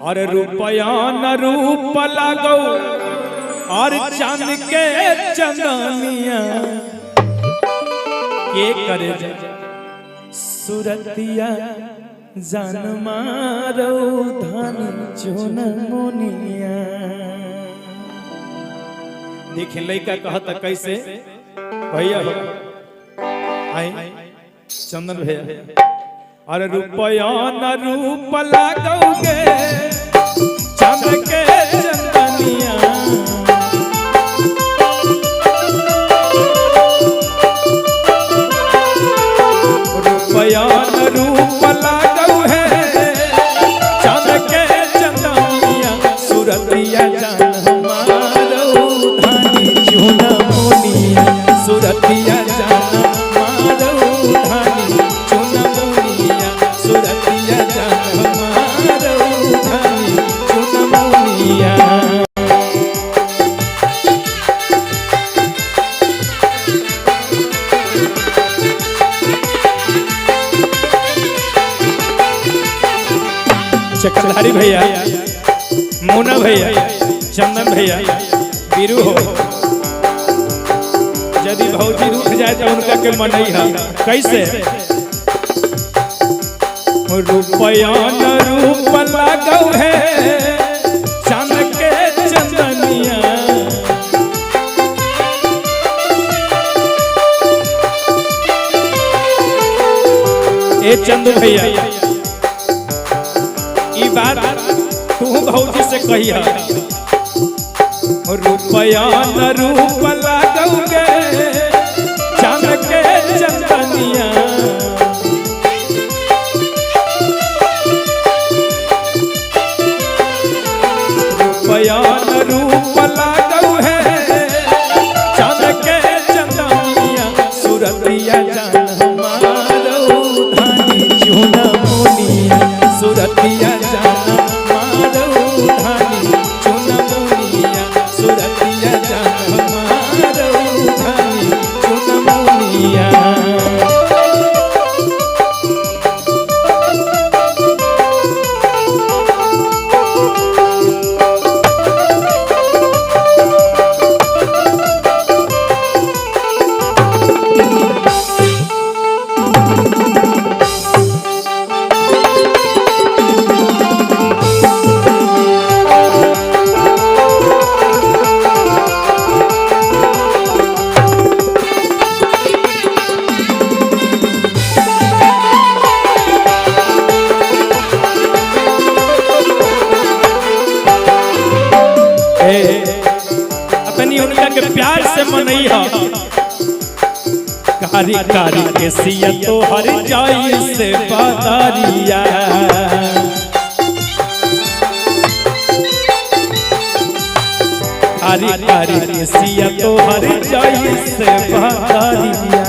और रुपया न रूप लगो और चांद के चंदनिया के करे सुरतिया जान मारो धन चुन मुनिया। देखिए लड़का कहता कैसे भैया आई चंदन भैया और रुपया न रूप लगोगे चांद के चंदनिया रुपया न रूप लगो है चांद के चंदनिया सुरतिया जान हमारो धानी चुना मुनिया सुरतिया जान हमारो धानी चुना मुनिया सुरतिया जान हमारो धानी चुना मुनिया। चक्रधारी भैया मोना भैया चंदन भैया बीरू हो यदि भौजी रुक जाए तो उनका के मनई है कैसे रुपया न रूप लगो है चांद के चंदनिया ए चंदू भैया ई बात तू भौजी से कहिया रुपया न रूप लगोगे चांद के चंदनिया रुपया न रूप लगो है चांद के चंदनिया सुरतिया जान हमारो धानी चुना मुनिया सुरतिया जान हमारो धानी चुना मुनिया सुरतिया जान हमारो धानी चुना मुनिया। अपनी उनका के प्यार से मनई है कारी कारी के सिया तो हर जाई से बादारिया कारी कारी के सिया तो हर जाई से बादारिया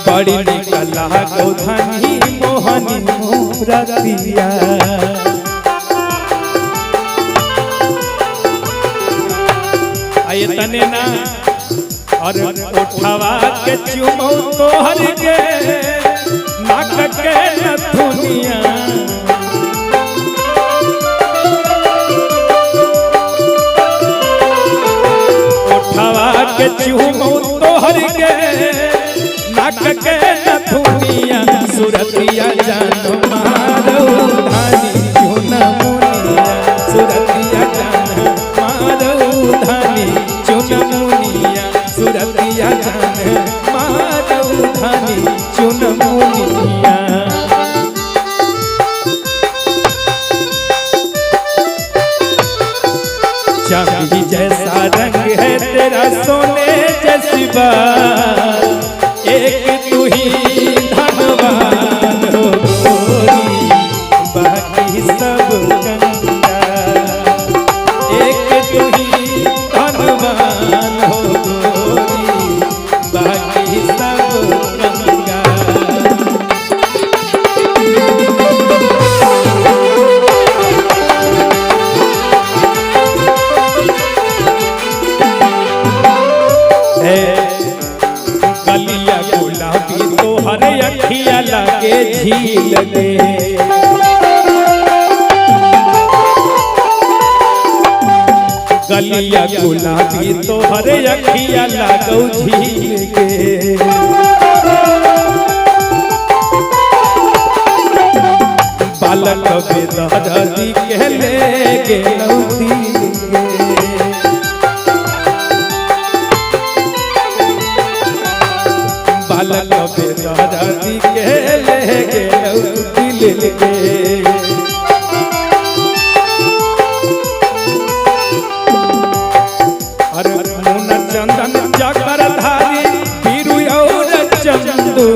बड़ी निकला गो धनी मोहनी मोरतिया आये तने ना और उठावा के चुमो तो हर के नाक के नथुनिया उठावा के चुमो तो हर के नाक के नथुनिया सुरतिया जान मारो धानी चुना मुनिया सुरतिया जान मारो धानी चुना मुनिया सुरतिया जान मारो धानी चुना मुनिया। चांदी जैसा रंग है तेरा सोने जैसी बात एक तू ही धनवान हो गोरी बाकी सब गंगा एक तू ही धनवान हो गोरी बाकी सब गंगा। गलिया गुलाबी तो हर तोहरे अखिया लागे झील गे गलिया गुलाबी तोहरे अखिया लागो झील गे बालक बेदर्दी के ले गेलौ दिल गे बालक बेदर्दी के ले गेलौ दिल गे अरे मुन चंदन चक्रधारी बीरू और चंदू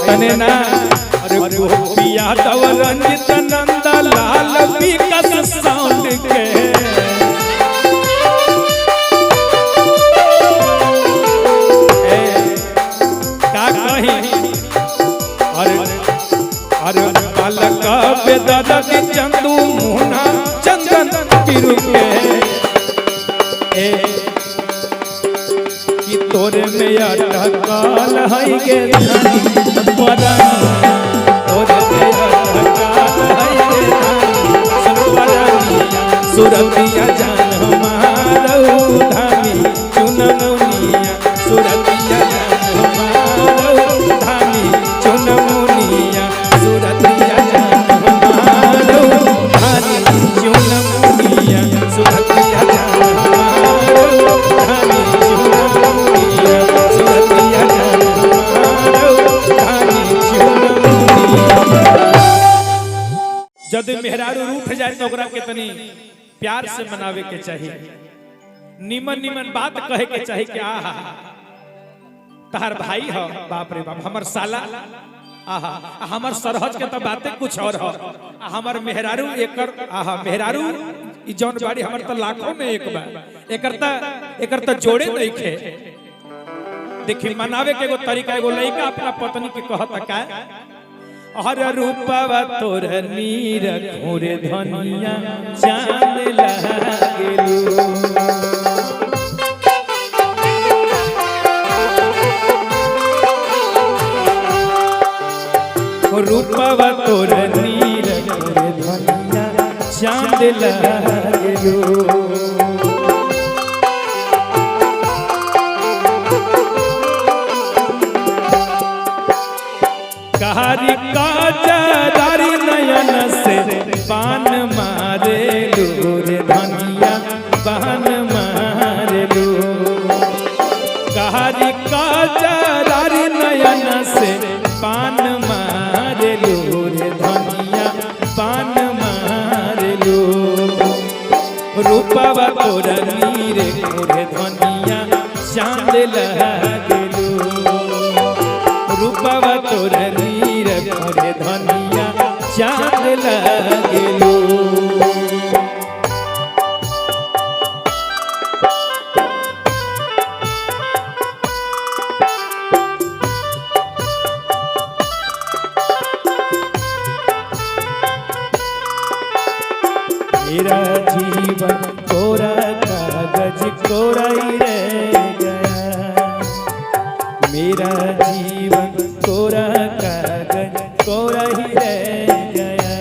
तने ना अरे गोपिया तव रंजित नंद लाल विकस साउंड के का कही अरे बालक बेदर्दी चंदू मुना चंदन बीरू के कि तोरे में अटकल है गे धनी परानिया तोरे में अटकल है गे धनी परानिया सुरतिया जान हमारो धामी चुनमुनिया सुरतिया जान हमारो धामी चुनमुनिया सुरतिया जान हमारो धामी चुनमुनिया सुरतिया जान हमारो धामी जब मेहरारू रूठ जाए तो ओकरा के तनी प्यार से मनावे के चाहिए निमन निमन बात कहे के चाहिए कि आहा तहार भाई हो बाप रे बाप हमर साला आहा हमर सरहज के तो बातें कुछ और हो हमर मेहरारू एकर आहा मेहरारू ई जौन बाड़ी हमर तो लाखों में एक बा एकर त जोड़े नहीं खे देखी मनावे के एगो तरीका एगो लइका अपना पत्नी के कहता का हर रूपवा तोर नीर घोरे धनिया जान लागेलू रूपवा तोर नीर घोरे धनिया जान लागेलू कहारी काजरारी नयन से बान मारे रे धनिया बान मारे लो कहारी काजरारी नयन से बान मारे रे धनिया बान मारे लो रूपवा तोर नीरे रे धनिया चांद लागेलो रूपवा तोर नीर घोरे धनिया चांद लागेलो मेरा जीवन कोरा कागज कोराई रह गया मेरा जीवन कोरा कागज कोरा ही रह गया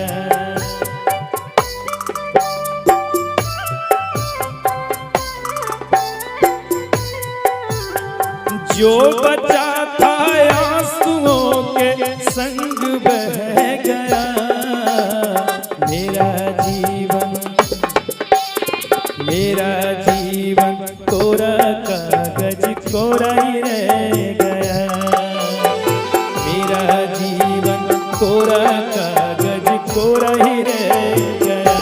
जो बचा था आंसुओं के संग बह गया मेरा जीवन कोरा कागज कोरा ही रह गया मेरा जीवन कोरा कागज कोरा ही रह गया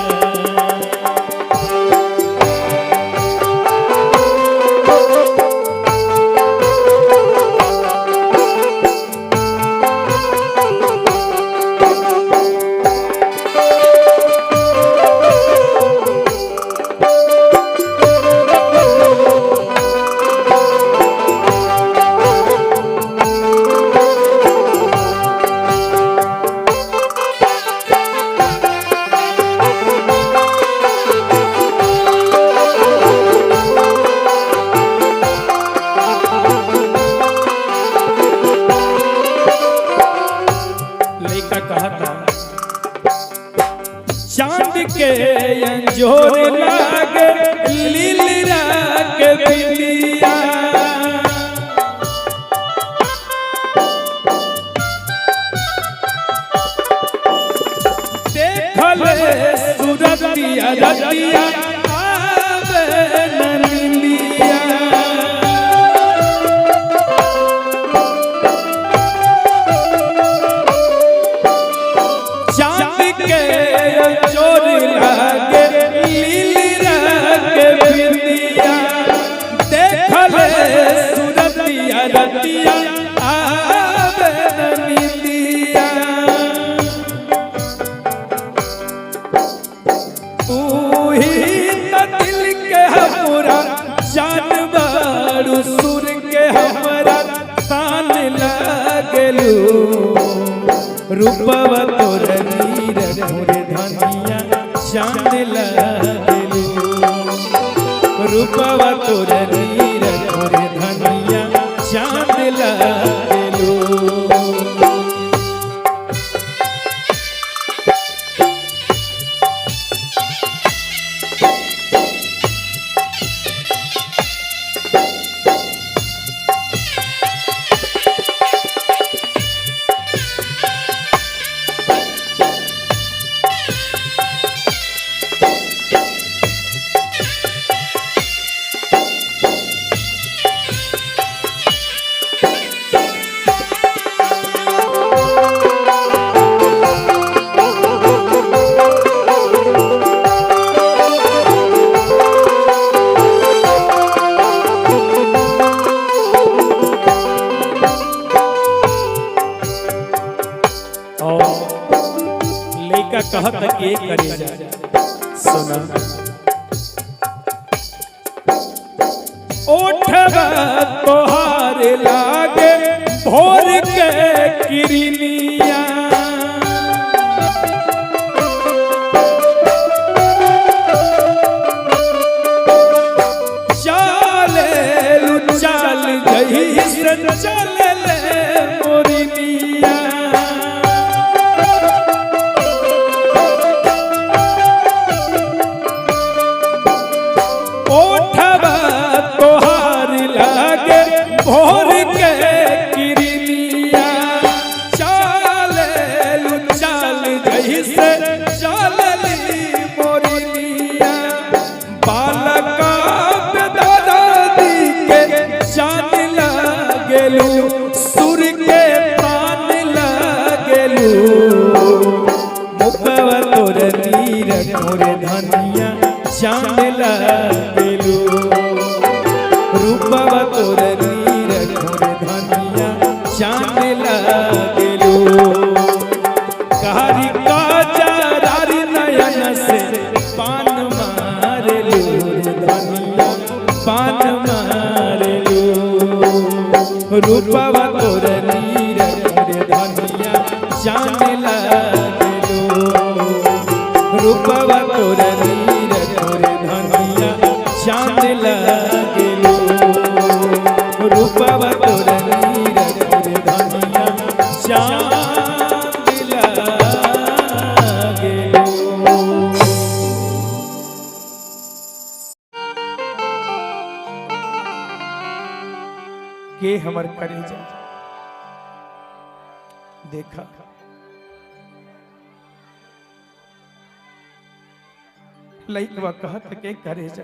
जोर लागे लीलरा के बिंदिया देखले सूरतिया रतिया आवे नलिया चांद के जोर लागे लीलरा के बिंदिया देखले सूरतिया रतिया आवे नलिया तू ही त दिल के हमरा जानबारू सुर के हमरा तान लागलू रूपवा तोर नीर मोरे धनिया चांद लागलू रूपवा तोर नीर मोरे धनिया चांद लागलू कहत के करे जा सुना ओठवा तोहार लागे भोर के किरनिया चाले चाल गई से चले ले मोरनिया भोर के किरनिया चाले चाल गई से चालली मोरनिया बालका दादा दी के जान लागलू सुर के पान लागलू मुखवा तोर नीर मोरे धनिया चांद लागलू रूपवा तोर चांद लागलू कारी काजरारी नयन से पान मारलू धनिया पान मारलू रूपवा तोर नीर धनिया चांद लागलू रूपवा तोर नीर धनिया चांद लागलू रूपवा तोर के हमर करेजा देखा लइकवा कहत के करेजा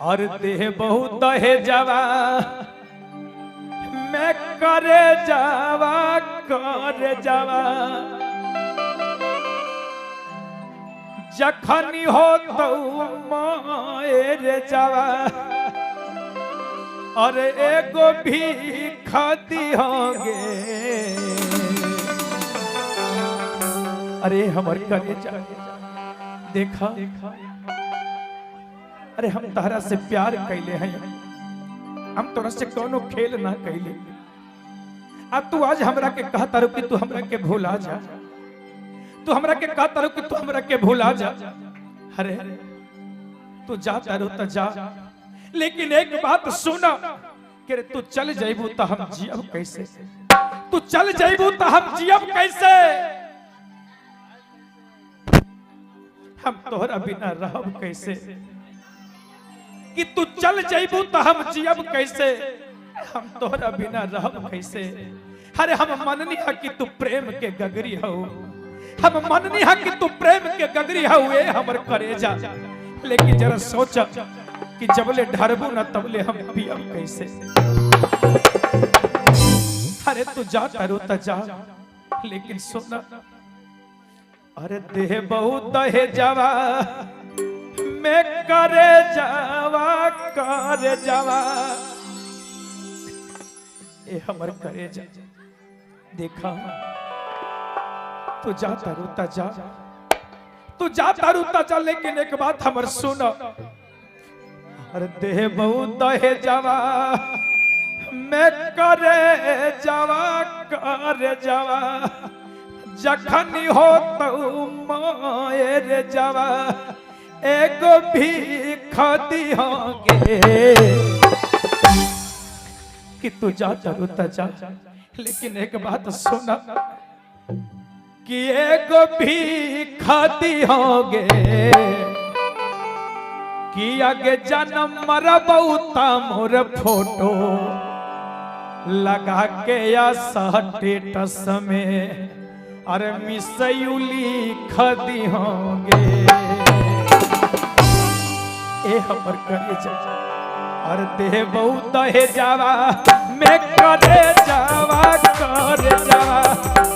और देह बहुत है जवा मैं करे जावा जखनी हो तो मारे जावा और एगो भी खाती होगे अरे हमर करेजा देखा अरे हम तहरा से प्यार कैले हैं हम तोरा से कोनो खेल ना कैले अब तू आज हमरा के कहता रो कि तू हमरा के भुला जा तू हमरा के कहता रो कि तू हमरा के भुला जा अरे तू जाता रो त जा लेकिन एक बात सुना कि तू चल जाइबू त हम जियब कैसे तू चल जाइबू तो हम जियब कैसे, हम तोहरा बिना रहब कैसे, कि तू चल जाइबू तो हम जियब कैसे, हम तोहरा बिना रहब कैसे। अरे हम मननी है कि तू प्रेम के गगरी हो, हम मननी है कि तू प्रेम के गगरी हो ए हमर करेजा, लेकिन जरा सोचा कि जबले ढरबू ना तबले हम पियब कैसे। अरे तू जा तारू ता जा, लेकिन सुना अरे देह बहुत दहे जावा मैं करे जावा ए हमर करे जा। देखा तू जा तारू ता जा, तू जा तारू ता जा, लेकिन एक बात हमर सुनो, अरे देह बहुत दहे जावा मैं करे जावा जखनी हो तो मोएर जावा एगो भी खदी होंगे, कि तू जा तारू ता जा, लेकिन एक बात सुना कि एगो भी खदी होंगे, कि आगे जन्म मरबौता मोर फोटो लगा के या स्टेटस में अरे मिसयूली खदी होंगे ए हमर करे जा। अरे देह बहुत दहे जावा मैं करे जावा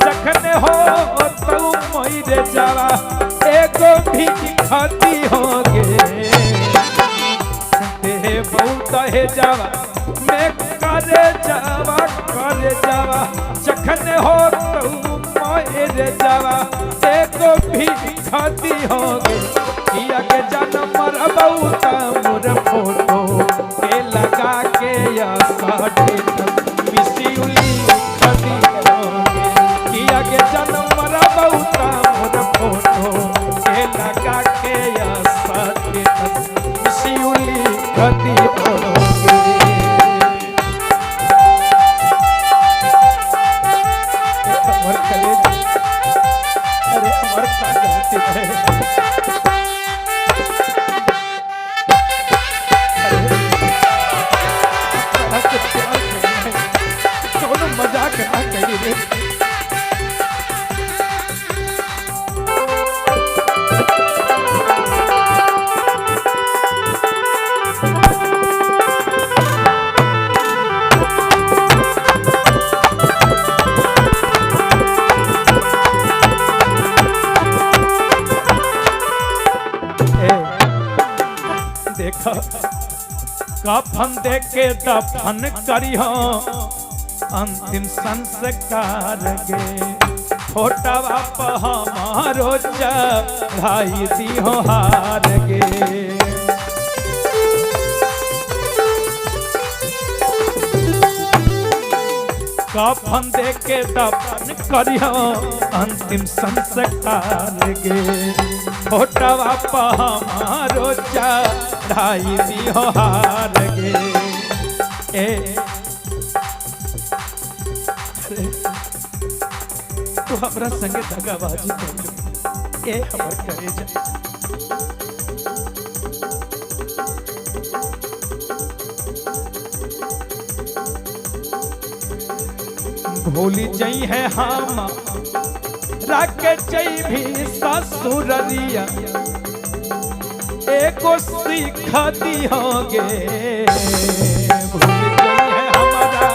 जखन हो तो मोइरे जावा एगो भी खदी होंगे। देह बहुत दहे जावा मैं करे जावा जखन हो तो मोइरे जावा एगो भी खदी होंगे, किया के जन्म मरबौता मोर फोटो के लगा के या साटे मिसयूली खदी होंगे, किया के जन्म मरबौता मोर फोटो के लगा के या साटे मिसयूली खदी होंगे। हमर कलेजा अरे हमर का गलती है, मजाक ना करी रे। देखा कफन दे के दफन करी हो अंतिम संस्कार गे, छोटा बाप हमारो चढ़ाई दी हो हार गे। कफन दे के दफन करियो अंतिम संस्कार गे, छोटा बाप हमारो चढ़ाई दी हो हार गे। ए तू हमरा संगे दगाबाजी कर, ए हमर करेजा भूली जई है हम राके जई भी ससुररिया एको सीख दी होगे। भूल गई है हमारा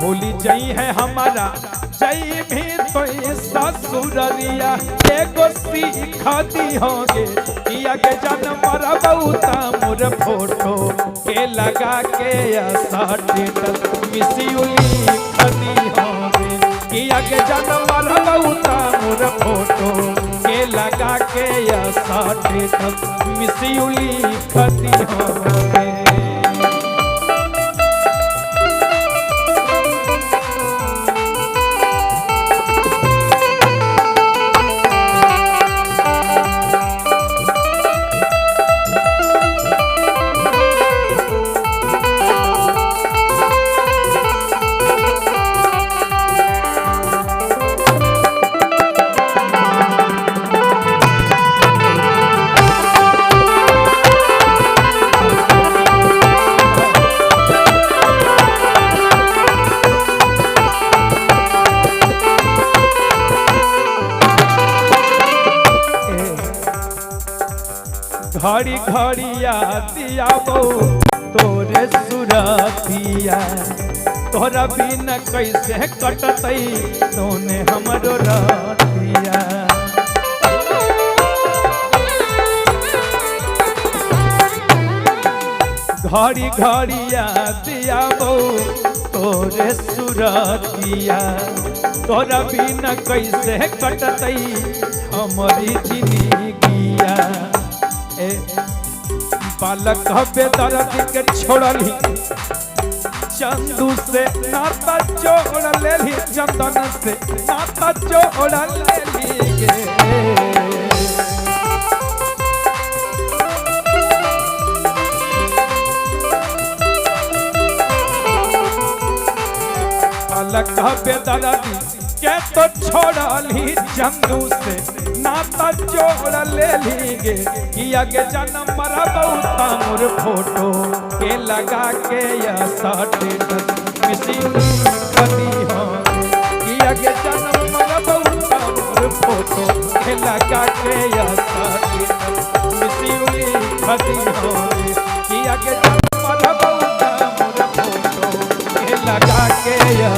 भूली जई है हमारा जई भी तो ससुररिया एगो सीख दी होगे। किया के जन्म मरबौता मोर फोटो के लगा के स्टेटस मिसयूली खदी होगे। किया के जन्म मरबौता मोर फोटो के लगा के स्टेटस मिसयूली खदी होगे। घड़ी घड़ी याद आवो तोरे सुरतिया तोरा बिना कैसे कटतई तोने हमरो रतिया घड़ी घड़ी याद आवो तोरे सुरतिया तोरा बिना कैसे कटतई हमारी जिंदगिया ए बालक बेदर्द के छोड़ली चंदू से नाता जोड़ लेली चंदन से नाता जोड़ लेली गे बालक बेदर्द के तो छोड़ली चंदू से नाता जोड़ लेली गे किया के जन्म मरा बहुत मोर फोटो के लगा के या स्टेटस मिसी कदी हो किया के जन्म मरा बहुत मोर फोटो के लगा के या स्टेटस मिसी कदी हो किया के जन्म मरा बहुत मोर फोटो के लगा के या